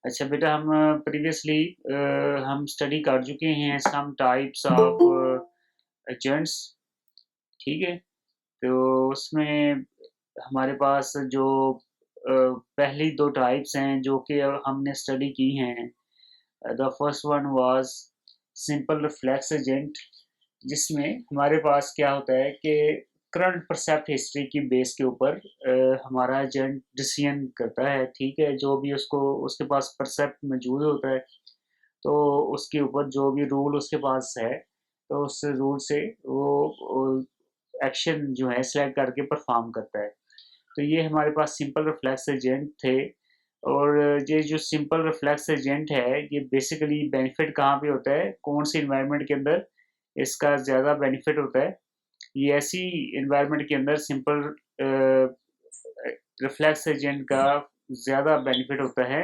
अच्छा बेटा, हम प्रीवियसली हम स्टडी कर चुके हैं सम टाइप्स ऑफ एजेंट्स। ठीक है, तो उसमें हमारे पास जो पहली दो टाइप्स हैं जो कि हमने स्टडी की हैं। The first one was simple reflex agent, जिसमें हमारे पास क्या होता है कि करंट परसेप्ट हिस्ट्री की बेस के ऊपर हमारा एजेंट डिसीजन करता है। ठीक है, जो भी उसको उसके पास परसेप्ट मौजूद होता है, तो उसके ऊपर जो भी रूल उसके पास है, तो उस रूल से वो एक्शन जो है सेलेक्ट करके परफॉर्म करता है। तो ये हमारे पास सिंपल रिफ्लेक्स एजेंट थे। और ये जो सिंपल रिफ्लेक्स एजेंट है, ये बेसिकली बेनिफिट कहाँ पे होता है, कौन सी इन्वायरमेंट के अंदर इसका ज़्यादा बेनिफिट होता है? ये ऐसी इन्वायरमेंट के अंदर सिंपल रिफ्लेक्स एजेंट का ज़्यादा बेनिफिट होता है,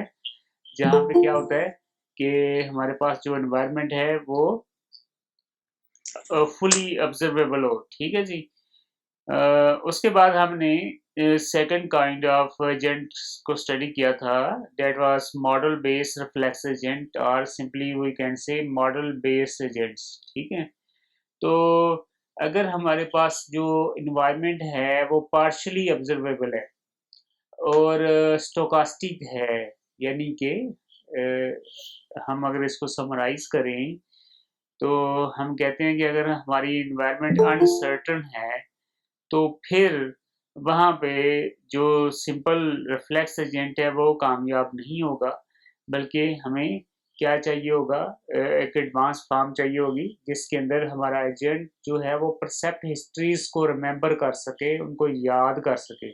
जहाँ पे क्या होता है कि हमारे पास जो एनवायरनमेंट है वो फुली ऑब्जर्वेबल हो। ठीक है जी। उसके बाद हमने सेकंड काइंड ऑफ एजेंट्स को स्टडी किया था, that was model based reflex agent, और simply we can say model based agents. ठीक है, तो अगर हमारे पास जो इन्वायरमेंट है वो पार्शियली ऑब्जर्वेबल है और स्टोकास्टिक है, यानी कि हम अगर इसको समराइज करें तो हम कहते हैं कि अगर हमारी इन्वायरमेंट अनसर्टन है, तो फिर वहाँ पे जो सिंपल रिफ्लेक्स एजेंट है वो कामयाब नहीं होगा, बल्कि हमें क्या चाहिए होगा, एक एडवांस फॉर्म चाहिए होगी जिसके अंदर हमारा एजेंट जो है वो परसेप्ट हिस्ट्रीज को रिमेंबर कर सके, उनको याद कर सके।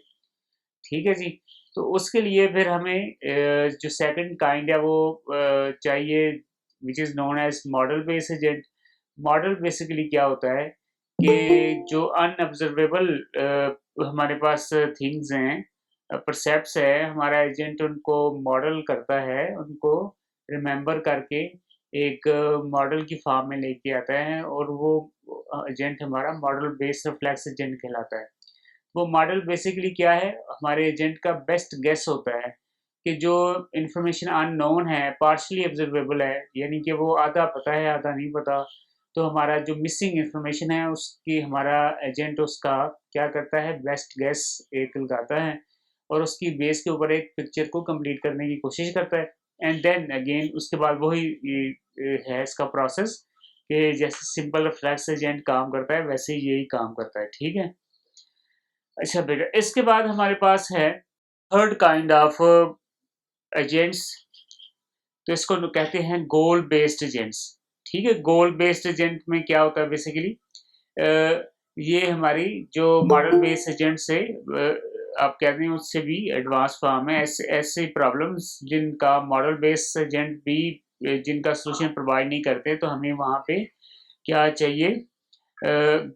ठीक है जी। तो उसके लिए फिर हमें जो सेकंड काइंड है वो चाहिए, which is known as model based agent. Model basically क्या होता है कि जो अनऑब्जर्वेबल हमारे पास थिंग्स हैं, परसेप्ट्स है, हमारा एजेंट उनको मॉडल करता है, उनको रिमेंबर करके एक मॉडल की फॉर्म में लेके आता है, और वो एजेंट हमारा मॉडल बेस्ड रिफ्लेक्स एजेंट कहलाता है। वो मॉडल बेसिकली क्या है, हमारे एजेंट का बेस्ट गेस होता है कि जो इन्फॉर्मेशन अननोन है, पार्शली ऑब्जर्वेबल है, यानी कि वो आधा पता है आधा नहीं पता, तो हमारा जो मिसिंग इन्फॉर्मेशन है उसकी हमारा एजेंट उसका क्या करता है, बेस्ट गेस एक लगाता है, और उसकी बेस के ऊपर एक पिक्चर को कंप्लीट करने की कोशिश करता है। एंड देन अगेन उसके बाद वही है इसका प्रोसेस, कि जैसे सिंपल रिफ्लेक्स एजेंट काम करता है वैसे ही यही काम करता है। ठीक है। अच्छा बेटा, इसके बाद हमारे पास है थर्ड काइंड ऑफ एजेंट्स, तो इसको कहते हैं गोल बेस्ड एजेंट्स। ठीक है, गोल बेस्ड एजेंट में क्या होता है बेसिकली, ये हमारी जो मॉडल बेस्ड एजेंट से आप कहते हैं उससे भी एडवांस फॉर्म है। ऐसे ऐसे प्रॉब्लम्स जिनका मॉडल बेस्ड एजेंट भी जिनका सोल्यूशन प्रोवाइड नहीं करते, तो हमें वहाँ पे क्या चाहिए,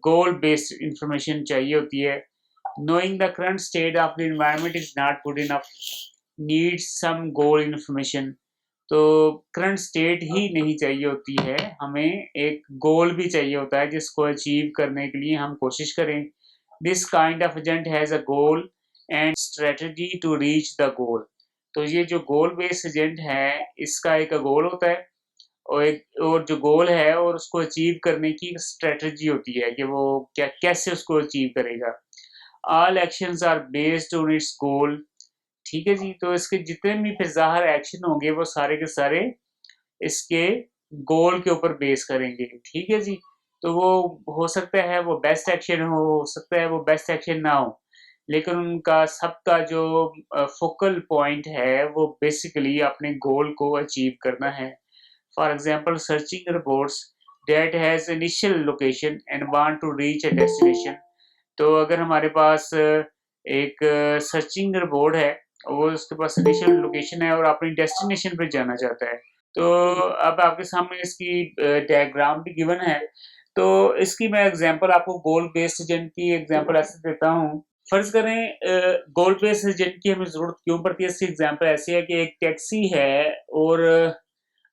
गोल बेस्ड इंफॉर्मेशन चाहिए होती है। Knowing the current state of the environment is not good enough, needs some goal information। तो करंट स्टेट ही नहीं चाहिए होती है, हमें एक गोल भी चाहिए होता है जिसको अचीव करने के लिए हम कोशिश करें। This kind of agent has a goal and strategy to reach the goal. तो ये जो गोल बेस्ड एजेंट है, इसका एक गोल होता है, और जो गोल है और उसको अचीव करने की स्ट्रेटजी होती है कि वो क्या कैसे उसको अचीव करेगा। All actions are based on its goal. ठीक है जी, तो इसके जितने भी फिर ज़ाहिर एक्शन होंगे वो सारे के सारे इसके गोल के ऊपर बेस करेंगे। ठीक है जी, तो वो हो सकता है वो बेस्ट एक्शन हो सकता है वो बेस्ट एक्शन ना हो, लेकिन उनका सबका जो फोकल पॉइंट है वो बेसिकली अपने गोल को अचीव करना है। For example, searching reports that has initial location and want to reach a destination. तो अगर हमारे पास एक सर्चिंग बोर्ड है, वो उसके पास इनिशियल लोकेशन है और अपनी डेस्टिनेशन पे जाना चाहता है, तो अब आपके सामने इसकी डायग्राम भी गिवन है। तो इसकी मैं एग्जांपल आपको गोल बेस्ड एजेंट की एग्जांपल ऐसे देता हूँ। फर्ज करें गोल बेस्ड एजेंट की हमें जरूरत क्यों पड़ती है, इसकी एग्जांपल ऐसी है कि एक टैक्सी है और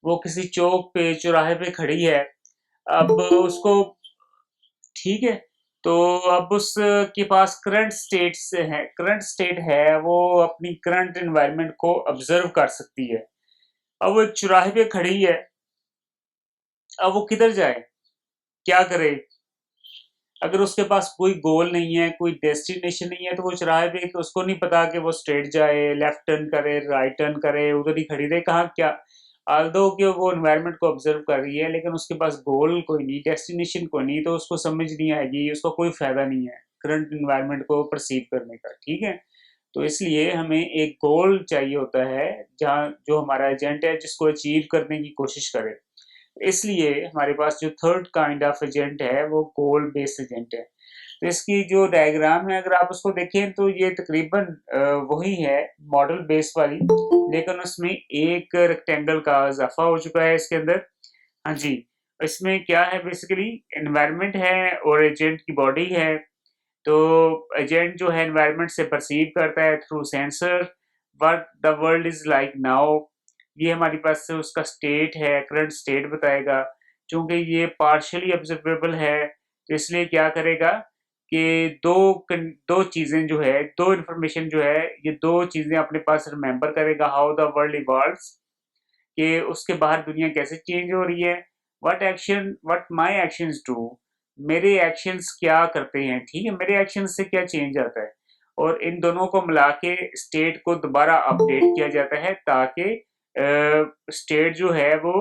वो किसी चौक पे चौराहे पे खड़ी है। अब उसको, ठीक है, तो अब उसके पास करंट स्टेट है, वो अपनी करंट एनवायरनमेंट को ऑब्जर्व कर सकती है। अब वो चौराहे पे खड़ी है, अब वो किधर जाए, क्या करे? अगर उसके पास कोई गोल नहीं है, कोई डेस्टिनेशन नहीं है, तो वो चौराहे पे तो उसको नहीं पता कि वो स्ट्रेट जाए, लेफ्ट टर्न करे, राइट टर्न करे, उधर ही खड़ी रहे, कहाँ क्या। ऑल्दो कि वो एनवायरनमेंट को ऑब्जर्व कर रही है, लेकिन उसके पास गोल कोई नहीं, डेस्टिनेशन कोई नहीं, तो उसको समझ नहीं आएगी, उसको कोई फायदा नहीं है करंट एनवायरनमेंट को परसीव करने का, ठीक है। तो इसलिए हमें एक गोल चाहिए होता है, जहाँ जो हमारा एजेंट है जिसको अचीव करने की कोशिश करे। इसलिए हमारे पास जो थर्ड काइंड ऑफ एजेंट है वो गोल बेस्ड एजेंट है। तो इसकी जो डायग्राम है अगर आप उसको देखें तो ये तकरीबन वही है मॉडल बेस वाली, लेकिन उसमें एक रेक्टेंगल का इजाफा हो चुका है इसके अंदर। हाँ जी, इसमें क्या है बेसिकली एनवायरनमेंट है और एजेंट की बॉडी है। तो एजेंट जो है एनवायरनमेंट से परसीव करता है through sensor what the world is like now. ये हमारे पास से उसका स्टेट है, करंट स्टेट बताएगा। चूंकि ये पार्शियली ऑब्जर्वेबल है तो इसलिए क्या करेगा कि दो चीजें जो है, दो इंफॉर्मेशन जो है, ये दो चीजें अपने पास रिमेंबर करेगा, हाउ द वर्ल्ड इवॉल्व्स, कि उसके बाहर दुनिया कैसे चेंज हो रही है। व्हाट माई एक्शंस डू, मेरे एक्शंस क्या करते हैं, ठीक है, मेरे एक्शंस से क्या चेंज आता है। और इन दोनों को मिला के स्टेट को दोबारा अपडेट किया जाता है ताकि स्टेट जो है वो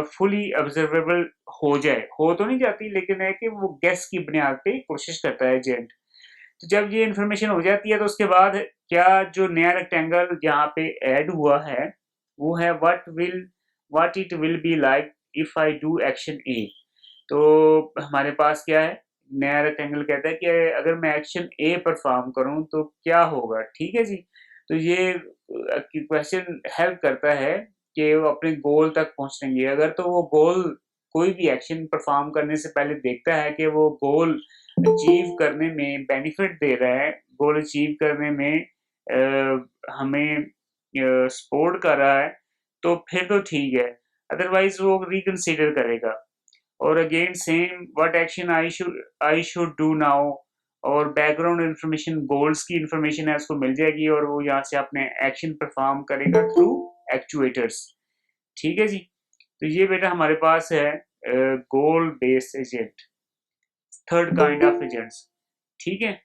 फुली ऑब्जर्वेबल हो जाए। हो तो नहीं जाती, लेकिन है कि वो गेस की बुनियाद पे कोशिश करता है एजेंट। तो जब ये इंफॉर्मेशन हो जाती है तो उसके बाद क्या जो नया रेक्टेंगल यहाँ पे ऐड हुआ है वो है what it will be like if I do action A. तो हमारे पास क्या है, नया रेक्टेंगल कहता है कि अगर मैं एक्शन ए परफॉर्म करूं तो क्या होगा, ठीक है जी। तो ये क्वेश्चन हेल्प करता है कि वो अपने गोल तक पहुंचेंगे। अगर तो वो गोल कोई भी एक्शन परफॉर्म करने से पहले देखता है कि वो गोल अचीव करने में बेनिफिट दे रहा है, गोल अचीव करने में हमें सपोर्ट कर रहा है, तो फिर तो ठीक है, अदरवाइज वो रिकंसीडर करेगा। और again same what action I should do now, और बैकग्राउंड इंफॉर्मेशन गोल्स की इंफॉर्मेशन है उसको मिल जाएगी और वो यहाँ से अपने एक्शन परफॉर्म करेगा थ्रू एक्चुएटर्स, ठीक है जी। तो ये बेटा हमारे पास है goal based agent, third kind of agents, ठीक है।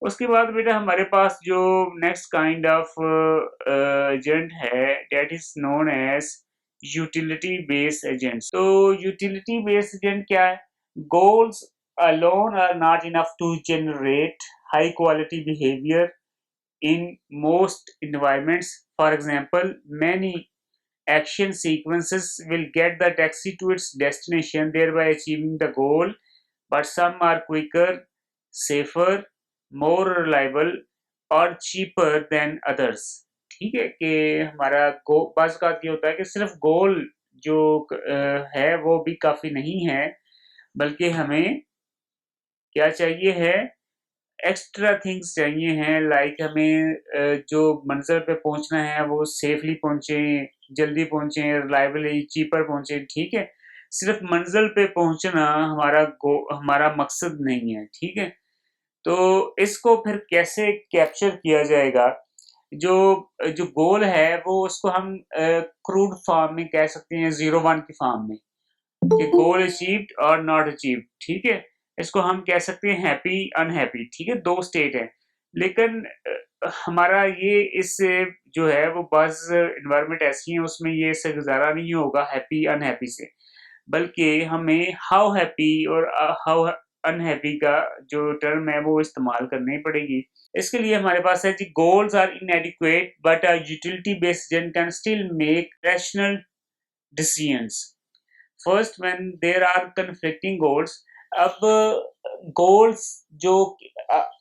उसके बाद बेटा हमारे पास जो नेक्स्ट काइंड ऑफ एजेंट है that is known as utility based agents. तो यूटिलिटी बेस्ड एजेंट क्या है? Goals alone are not enough to generate high quality behavior in most environments. For example, many action sequences will get the taxi to its destination, thereby achieving the goal, but some are quicker, safer, more reliable और cheaper than others। ठीक है कि हमारा बाज़ औक़ात ये होता है कि सिर्फ गोल जो है वो भी काफ़ी नहीं है, बल्कि हमें क्या चाहिए है, एक्स्ट्रा थिंग्स चाहिए हैं। लाइक हमें जो मंज़िल पे पहुँचना है वो सेफली पहुँचे, जल्दी पहुँचे, रिलायबली, चीपर पहुँचे, ठीक है। सिर्फ मंज़िल पे पहुँचना हमारा मकसद नहीं है, ठीक है। तो इसको फिर कैसे कैप्चर किया जाएगा? जो जो गोल है वो उसको हम क्रूड फॉर्म में कह सकते हैं, 0-1 की फॉर्म में, कि गोल अचीव्ड और नॉट अचीव्ड, ठीक है। इसको हम कह सकते हैं हैप्पी, अनहैप्पी, ठीक है, 2 स्टेट है। लेकिन हमारा ये इस जो है वो बस एनवायरनमेंट ऐसी है उसमें ये इससे गुज़ारा नहीं होगा हैप्पी, अनहैप्पी से, बल्कि हमें हाउ हैप्पी और हाउ अनहैप्पी का जो टर्म है वो इस्तेमाल करनी पड़ेगी। इसके लिए हमारे पास है जी, goals are inadequate but a utility based agent can still make rational decisions. First when there are conflicting goals. अब गोल्स जो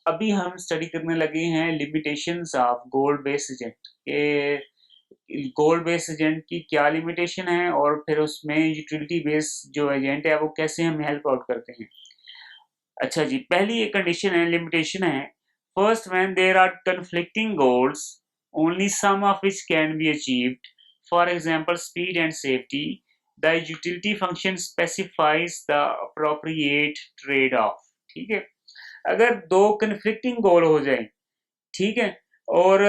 अभी हम स्टडी करने लगे हैं limitations of goal based agent, के गोल बेस्ड एजेंट की क्या लिमिटेशन है और फिर उसमें यूटिलिटी बेस्ड जो एजेंट है वो कैसे हमें हेल्प आउट करते हैं। अच्छा जी, पहली एक कंडीशन है, लिमिटेशन है, first when there are conflicting goals only some of which can be achieved, for example speed and safety, the utility function specifies the appropriate trade off. ठीक है, अगर दो कन्फ्लिक्टिंग गोल हो जाए, ठीक है, और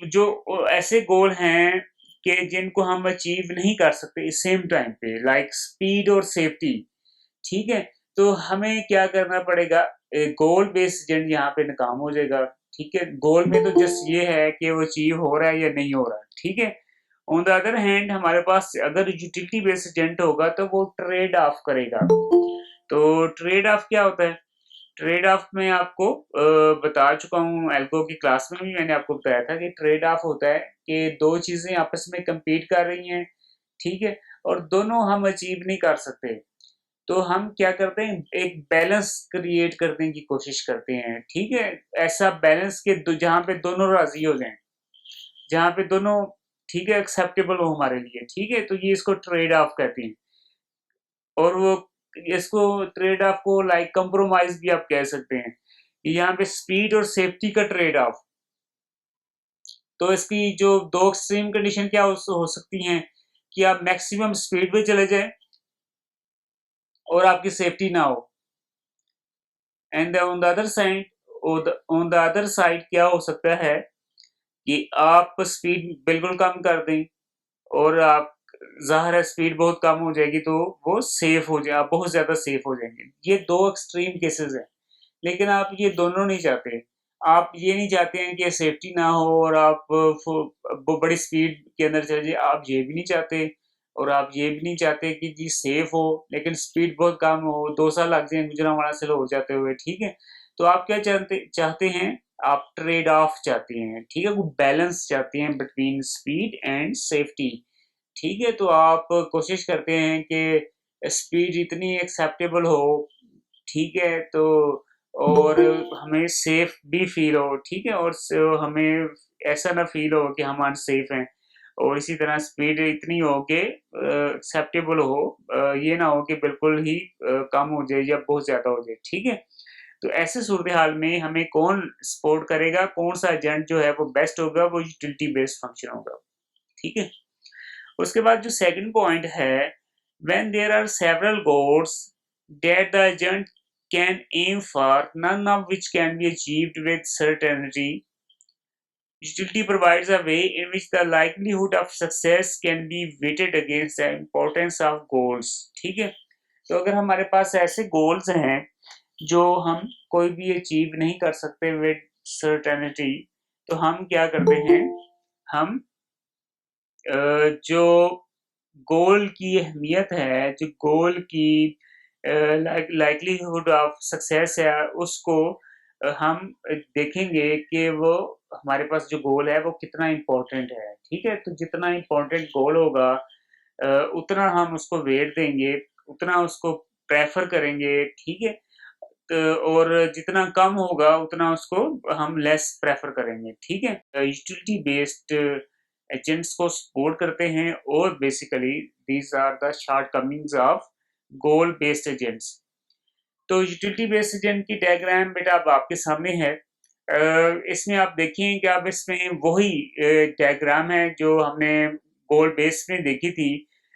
जो ऐसे गोल हैं कि जिनको हम अचीव नहीं कर सकते इस सेम टाइम पे, लाइक स्पीड और सेफ्टी। ठीक है, तो हमें क्या करना पड़ेगा, गोल बेस्ड एजेंट यहाँ पे नाकाम हो जाएगा। ठीक है, गोल में तो जस्ट ये है कि वो अचीव हो रहा है या नहीं हो रहा है। ठीक है, ऑन द अदर हैंड हमारे पास अगर यूटिलिटी बेस्ड एजेंट होगा तो वो ट्रेड ऑफ करेगा। तो ट्रेड ऑफ क्या होता है? ट्रेड ऑफ में आपको बता चुका हूँ, एल्गो की क्लास में भी मैंने आपको बताया था कि ट्रेड ऑफ होता है कि दो चीजें आपस में compete कर रही हैं। ठीक है, और दोनों हम अचीव नहीं कर सकते, तो हम क्या करते हैं, एक बैलेंस क्रिएट करने की कोशिश करते हैं। ठीक है, ऐसा बैलेंस के जहाँ पे दोनों राजी हो जाएं, जहाँ पे दोनों ठीक है एक्सेप्टेबल हो हमारे लिए। ठीक है, तो ये इसको ट्रेड ऑफ कहते हैं। और वो इसको ट्रेड ऑफ को लाइक कंप्रोमाइज भी आप कह सकते हैं। यहाँ पे स्पीड और सेफ्टी का ट्रेड ऑफ, तो इसकी जो दो एक्सट्रीम कंडीशन क्या हो सकती हैं कि आप मैक्सिमम स्पीड पे चले जाएं और आपकी सेफ्टी ना हो, and on the other side, on the other side क्या हो सकता है कि आप स्पीड बिल्कुल कम कर दें और आप ज़ाहिर है स्पीड बहुत कम हो जाएगी, तो वो सेफ हो जाए, आप बहुत ज़्यादा सेफ हो जाएंगे। ये दो एक्सट्रीम केसेस हैं, लेकिन आप ये दोनों नहीं चाहते। आप ये नहीं चाहते हैं कि सेफ्टी ना हो और आप बड़ी स्पीड के अंदर चले जाइए, आप ये भी नहीं चाहते। और आप ये भी नहीं चाहते कि जी सेफ हो लेकिन स्पीड बहुत कम हो, 2 साल लग जाए गुजरांवाला से हो जाते हुए। ठीक है, तो आप क्या चाहते चाहते हैं, आप ट्रेड ऑफ चाहते हैं। ठीक है, वो बैलेंस चाहते हैं बिटवीन स्पीड एंड सेफ्टी। ठीक है, तो आप कोशिश करते हैं कि स्पीड इतनी एक्सेप्टेबल हो। ठीक है, तो और हमें सेफ भी फील हो। ठीक है, और हमें ऐसा ना फील हो कि हम अनसेफ हैं। और इसी तरह स्पीड इतनी हो कि एक्सेप्टेबल हो, ये ना हो कि बिल्कुल ही कम हो जाए या बहुत ज़्यादा हो जाए। ठीक है, तो ऐसे सूरत हाल में हमें कौन सपोर्ट करेगा, कौन सा एजेंट जो है वो बेस्ट होगा, वो यूटिलिटी बेस्ड फंक्शन होगा। ठीक है, उसके बाद जो सेकंड पॉइंट है, when there are several goals that the agent can aim for, none of which can be achieved with certainty, utility provides a way in which the likelihood of success can be weighted against the importance of goals। ठीक है, तो अगर हमारे पास ऐसे goals हैं जो हम कोई भी अचीव नहीं कर सकते विद सर्टेनिटी, तो हम क्या करते हैं, हम जो गोल की अहमियत है, जो गोल की लाइकलीहुड ऑफ सक्सेस है, उसको हम देखेंगे कि वो हमारे पास जो गोल है वो कितना इम्पोर्टेंट है। ठीक है, तो जितना इम्पोर्टेंट गोल होगा उतना हम उसको वेट देंगे, उतना उसको प्रेफर करेंगे। ठीक है, और जितना कम होगा उतना उसको हम लेस प्रेफर करेंगे। ठीक है, यूटिलिटी बेस्ड एजेंट्स को सपोर्ट करते हैं, और basically these are the shortcomings of goal based agents. तो यूटिलिटी बेस्ड एजेंट की डायग्राम बेटा अब आपके सामने है। इसमें आप देखें कि अब इसमें वही डायग्राम है जो हमने गोल बेस्ड में देखी थी,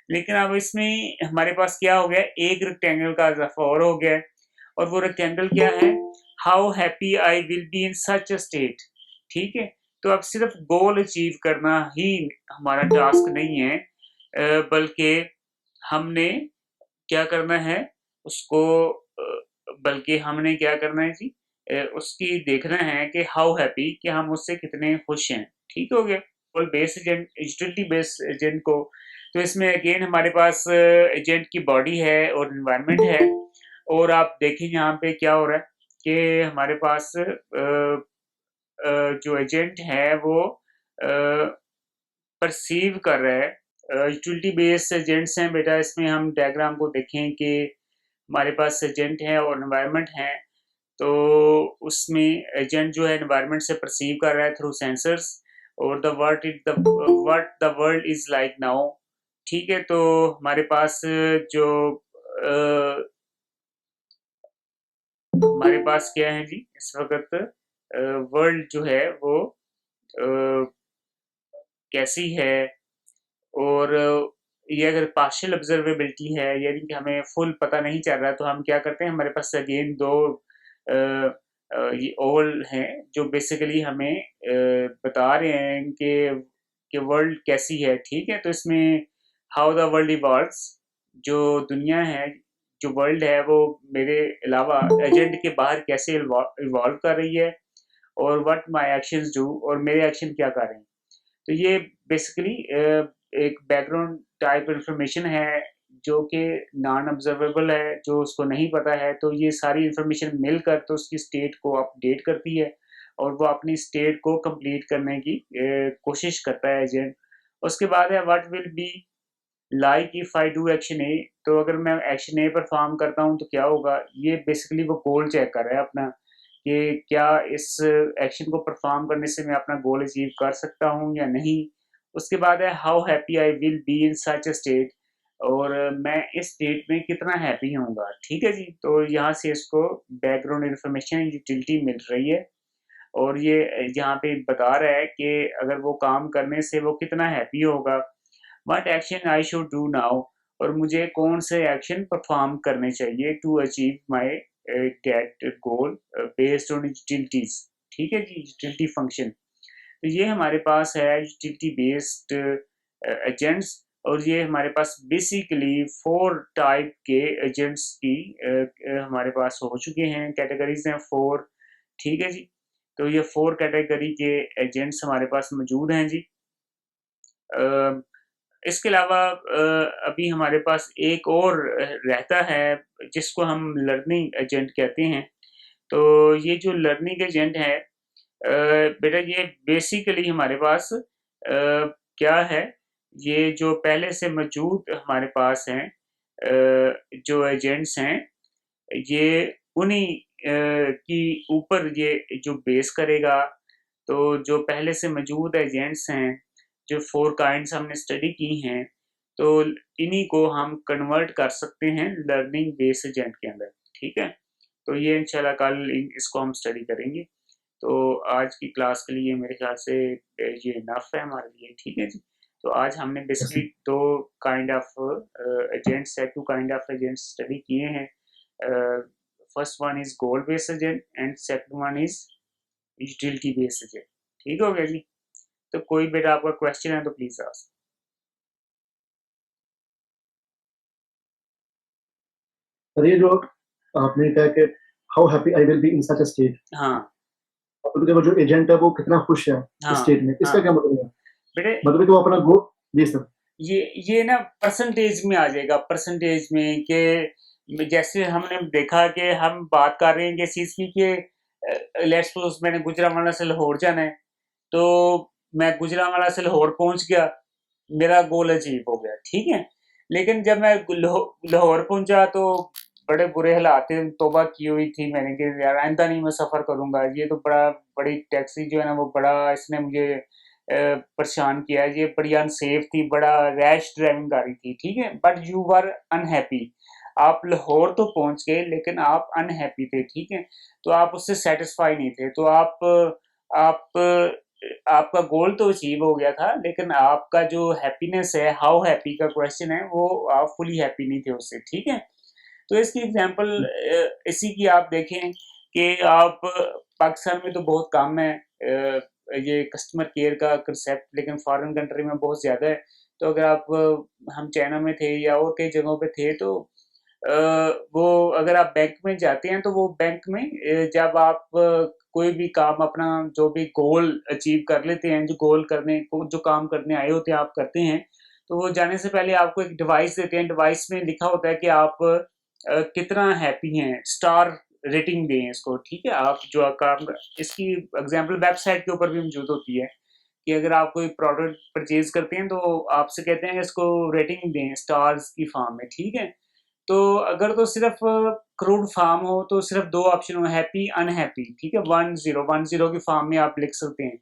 लेकिन अब इसमें हमारे पास क्या हो गया, एक रेक्टेंगल का इजाफा और हो गया, और वो रेक्टेंगल क्या है, how happy I will be in such a state. ठीक है, तो अब सिर्फ गोल अचीव करना ही हमारा टास्क नहीं है, बल्कि हमने क्या करना है उसको, बल्कि हमने क्या करना है जी, उसकी देखना है कि हाउ हैप्पी, कि हम उससे कितने खुश हैं। ठीक हो गया, और base agent, utility base agent को, तो इसमें अगेन हमारे पास एजेंट की बॉडी है और एनवायरनमेंट है। और आप देखिए यहाँ पे क्या हो रहा है कि हमारे पास जो एजेंट है वो परसीव कर रहा है, यूटिलिटी बेस्ड एजेंट्स हैं बेटा। इसमें हम डायग्राम को देखें कि हमारे पास एजेंट है और एनवायरनमेंट है, तो उसमें एजेंट जो है एनवायरनमेंट से परसीव कर रहा है थ्रू सेंसर्स, और the what the world is like now. ठीक है, तो हमारे पास जो हमारे पास क्या है जी, इस वक्त वर्ल्ड जो है वो कैसी है, और ये अगर पार्शियल ऑब्जर्वेबिलिटी है, यानी कि हमें फुल पता नहीं चल रहा, तो हम क्या करते हैं, हमारे पास अगेन दो ये ओवल हैं जो बेसिकली हमें बता रहे हैं कि कि वर्ल्ड कैसी है, ठीक है। तो इसमें हाउ द वर्ल्ड इवॉल्व्स, जो दुनिया है, जो वर्ल्ड है, वो मेरे अलावा एजेंट के बाहर कैसे इवॉल्व कर रही है, और व्हाट माय एक्शंस डू, और मेरे एक्शन क्या कर रहे हैं। तो ये बेसिकली एक बैकग्राउंड टाइप इंफॉर्मेशन है जो कि नॉन ऑब्जर्वेबल है, जो उसको नहीं पता है। तो ये सारी इंफॉर्मेशन मिलकर तो उसकी स्टेट को अपडेट करती है, और वो अपनी स्टेट को कंप्लीट करने की कोशिश करता है एजेंट। उसके बाद है what will be like if I do action A. तो अगर मैं एक्शन ए परफॉर्म करता हूँ तो क्या होगा, ये बेसिकली वो गोल चेक कर रहा है अपना, कि क्या इस एक्शन को परफॉर्म करने से मैं अपना गोल अचीव कर सकता हूँ या नहीं। उसके बाद है how happy I will be in such a state, और मैं इस स्टेट में कितना हैप्पी होऊंगा, ठीक है जी। तो यहाँ से इसको बैकग्राउंड इंफॉर्मेशन यूटिलिटी मिल रही है, और ये यहाँ पे बता रहा है कि अगर वो काम करने से वो कितना हैप्पी होगा। What action I should do now, और मुझे कौन से एक्शन परफॉर्म करने चाहिए to achieve my date goal based on utilities, ठीक है जी, यूटिलिटी फंक्शन। तो ये हमारे पास है यूटिलिटी बेस्ड एजेंट्स, और ये हमारे पास बेसिकली 4 टाइप के एजेंट्स की हमारे पास हो चुके हैं, कैटेगरीज हैं 4, ठीक है जी। तो ये 4 कैटेगरी के एजेंट्स हमारे पास मौजूद हैं जी। इसके अलावा अभी हमारे पास एक और रहता है जिसको हम लर्निंग एजेंट कहते हैं। तो ये जो लर्निंग एजेंट है बेटा, ये बेसिकली हमारे पास क्या है, ये जो पहले से मौजूद हमारे पास हैं जो एजेंट्स हैं, ये उन्हीं की ऊपर ये जो बेस करेगा। तो जो पहले से मौजूद एजेंट्स हैं, जो 4 काइंड्स हमने स्टडी की हैं, तो इन्हीं को हम कन्वर्ट कर सकते हैं लर्निंग बेस एजेंट के अंदर, ठीक है। तो ये इंशाल्लाह कल इसको हम स्टडी करेंगे। तो आज की क्लास के लिए मेरे ख्याल से ये इनफ है हमारे लिए, ठीक है जी। तो आज हमने बेसिकली 2 काइंड ऑफ एजेंट्स है, 2 काइंड ऑफ एजेंट्स स्टडी किए हैं। First one is goal based agent and second one is utility based agent, ठीक हो गया जी। तो कोई बेटा आपका क्वेश्चन है तो प्लीज आस्क। और ये जो आपने कहा कि how happy I will be in such a state, हाँ मतलब कि वो जो एजेंट है वो कितना खुश है हाँ स्टेट में, इसका हाँ क्या मतलब है? बेटे, मतलब कि वो अपना गोल। जी सर। ये ना परसेंटेज में आ जाएगा, परसेंटेज में कि जैसे हमने देखा कि हम बात कर रहे हैं किस चीज़ की, कि लेट्स सपोज मैंने गुजरांवाला से लाहौर जाना है, तो मैं गुजरांवाला से लाहौर पहुंच गया, मेरा गोल अचीव हो गया, ठीक है। लेकिन जब मैं लाहौर पहुंचा तो बड़े बुरे हालात थे, तौबा की हुई थी मैंने कि यार आइंदा नहीं मैं सफ़र करूंगा, ये तो बड़ी टैक्सी जो है ना वो बड़ा इसने मुझे परेशान किया, ये बड़ी अनसेफ थी, बड़ा रैश ड्राइविंग कर रही थी, ठीक है। बट यू वर अनहैप्पी, आप लाहौर तो पहुंच गए लेकिन आप अनहैप्पी थे, ठीक है। तो आप उससे सेटिस्फाई नहीं थे, तो आप आपका गोल तो अचीव हो गया था, लेकिन आपका जो हैप्पीनेस है, हाउ हैप्पी का क्वेश्चन है, वो आप फुली हैप्पी नहीं थे उससे, ठीक है। तो इसकी एग्जांपल इसी की आप देखें कि आप पाकिस्तान में तो बहुत कम है ये कस्टमर केयर का कंसेप्ट, लेकिन फॉरेन कंट्री में बहुत ज़्यादा है। तो अगर आप हम चाइना में थे या और कई जगहों पे थे, तो वो अगर आप बैंक में जाते हैं तो वो बैंक में जब आप कोई भी काम अपना जो भी गोल अचीव कर लेते हैं, जो गोल करने को जो काम करने आए होते हैं आप करते हैं, तो वो जाने से पहले आपको एक डिवाइस देते हैं। डिवाइस में लिखा होता है कि आप कितना हैप्पी हैं, स्टार रेटिंग दें इसको, ठीक है। आप जो काम, इसकी एग्जांपल वेबसाइट के ऊपर भी मौजूद होती है कि अगर आप कोई प्रोडक्ट परचेज करते हैं तो आपसे कहते हैं कि इसको रेटिंग दें स्टार्स की फॉर्म में, ठीक है। तो अगर तो सिर्फ क्रूड फॉर्म हो तो सिर्फ 2 ऑप्शन हो, हैप्पी अनहैप्पी, ठीक है। 1-0 की फॉर्म में आप लिख सकते हैं।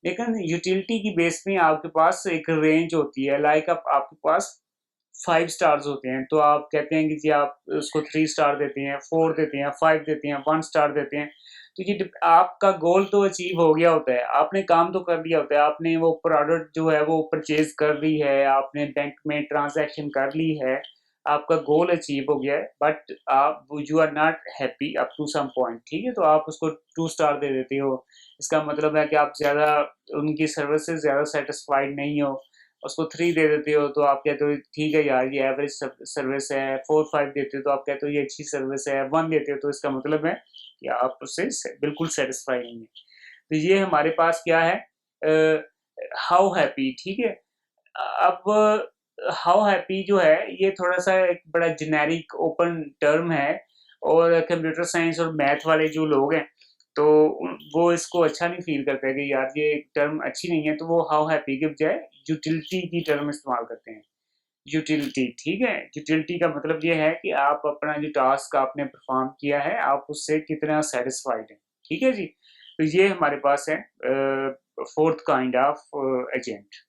लेकिन यूटिलिटी की बेस में आपके पास एक रेंज होती है, लाइक आपके पास 5 स्टार्स होते हैं, तो आप कहते हैं कि जी आप उसको 3 स्टार देते हैं, 4 देते हैं, 5 देते हैं, 1 स्टार देते हैं। तो ये आपका गोल तो अचीव हो गया होता है, आपने काम तो कर लिया होता है, आपने वो प्रोडक्ट जो है वो परचेज कर ली है, आपने बैंक में ट्रांजैक्शन कर ली है, आपका गोल अचीव हो गया है, बट आप you are not happy up to some point, ठीक है, तो आप उसको 2 स्टार दे देते हो। इसका मतलब है कि आप ज़्यादा उनकी सर्विस से ज़्यादा सेटिस्फाइड नहीं हो, उसको 3 दे देते हो तो आप कहते हो ठीक है यार ये एवरेज सर्विस है। 4-5 देते हो तो आप कहते हो ये अच्छी सर्विस है। 1 देते हो तो इसका मतलब है कि आप उससे बिल्कुल सेटिस्फाई नहीं है। तो ये हमारे पास क्या है, हाउ हैप्पी, ठीक है। अब हाउ हैप्पी जो है ये थोड़ा सा एक बड़ा जेनेरिक ओपन टर्म है, और कंप्यूटर साइंस और मैथ वाले जो लोग हैं तो वो इसको अच्छा नहीं फील करते कि यार ये टर्म अच्छी नहीं है, तो वो हाउ हैप्पी के बजाय यूटिलिटी की टर्म इस्तेमाल करते हैं। यूटिलिटी, ठीक है। यूटिलिटी का मतलब ये है कि आप अपना जो टास्क आपने परफॉर्म किया है आप उससे कितना सेटिस्फाइड हैं, ठीक है जी। तो ये हमारे पास है फोर्थ काइंड ऑफ एजेंट।